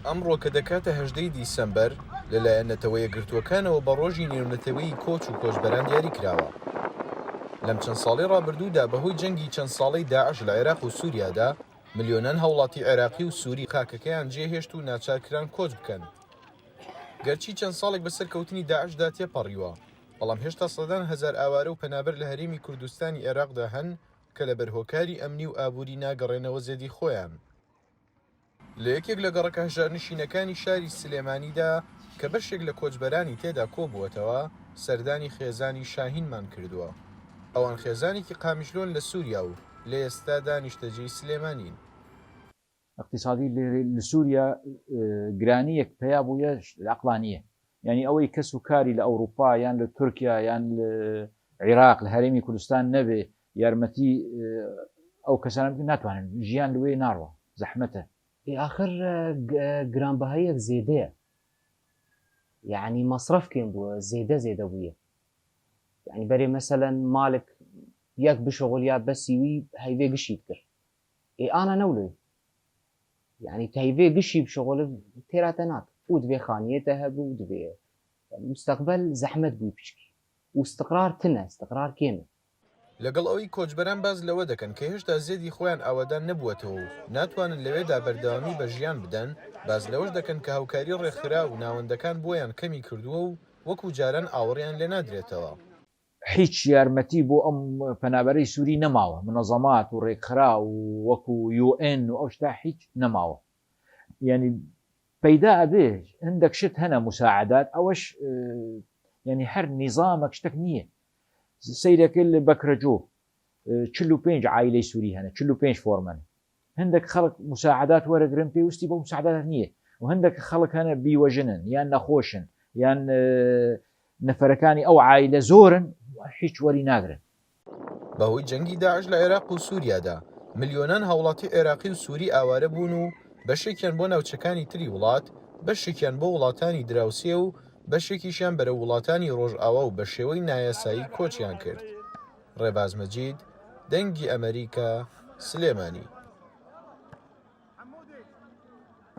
ئەمڕۆ کە دەکاتە 18 دیسەمبەر لەلایەن نەتەوە یەکگرتووەکانەوە بە ڕۆژی نێونەتەوەی کۆچ و کۆچبەران دیاری کراوە. لەم چەند ساڵی ڕابردوودا بەهۆی جەنگی چەند ساڵەی داعش لە عێراق و سووریادا ملیۆنان هاوڵاتی عێراقی و سووری خاکەکەیان جێهێشت و ناچارکران کۆچ بکەن. گەرچی چەند ساڵێک بەسەر کەوتنی داعشدا تێپەڕیوە، بەڵام هێشتا سەدان هەزار ئاوارە و پەنابەر لە هەرێمی کوردستانی عێراقدا هەن کە لە بەرهۆکاری ئەمنی و ئابووری ناگەڕێنەوە زێدی خۆیان. لە یەکێک لە گەڕەکە هەژارنشینەکانی شاری سلێمانیدا کە بەشێک لە کۆچبەرانی تێدا کۆبووەتەوە سەردانی خێزانی شاهینمان کردووە. ئەوان خێزانێکی قامیشلۆن لە سووریا و لە ئێستا دانیشتەجێی سلێمانین. اقتصادی لسووریا گرانیەک پیا بووە عەقلانیە، یعنی ئەوەی کەس و کاری لە ئەوروپا یان لە تورکیا یان لە عێراق لە هەرێمی کوردستان نەبێ یارمەتی ئەو کەسانە ناتوانن ژیان لەوێ ناڕوە، زەحمەتە. آخر گرانبەهاییەک زێدەیە، یعنی مەصرفکێن بووە زێدە بووە، یعنی بەرێ مەسەلەن مالک یەک بشغڵیا بەسیوی هەیڤێ گشید کرد ئانا نەولوی، يعني تهيفي قشي بشغل تيرات ناك ودبي خانيته هبو ودبي مستقبل زحمت بوي بشكي واستقرار تنا استقرار كينه لەگەڵ ئەوەی کۆچبەران باز لەوە دەکەن کە هێشتا زێدی خۆیان ئاوادان نەبووەتەوە و ناتوانن لەوێدا بەردەوامی بە ژیان بدەن، باز لەوەش دەکەن کە هاوکاری ڕێکخرا و ناوەندەکان بۆیان کەمی کردووە و وەکو جاران ئاوەڕیان لێ نادرێتەوە. هیچ یارمەتی بۆ ئەم پەنابەرەی سووری نەماوە، منەظەمات و ڕێکخرا و وەکو UN و ئەو شتا هیچ نەماوە، یعنی پەیدا ئەبێ هەندێک شت هەنە مساعدات ئەوەش یعنی هەر نیزامێک شتێک نییە. سەیرەکە لە بەکرەجۆ 45 عایلەی سووری هەنە 45 فۆرمەن، هەندێک خەڵک مساعدات وەرەگرن پێویستی بە مساعدات نییە و هەندێک خەڵک هەنە بیوەژنن یان نەخۆشن یان نەفەرەکانی ئەو عایلە زۆرن هیچ وەری ناگرن. بەهۆی جەنگی داعش لە عێراق و سووریادا ملیۆنان هاوڵاتی عێراقی و سووری ئاوارە بوون و بەشێکیان بۆ ناوچەکانی تری وڵات، بەشێکیان بۆ وڵاتانی دراوسێ و بەشێکیشیان بەرە وڵاتانی ڕۆژئاوا و بە شێوەی نایاسایی کۆچیان کرد. ڕێباز مەجید، دەنگی ئەمریکا، سلێمانی.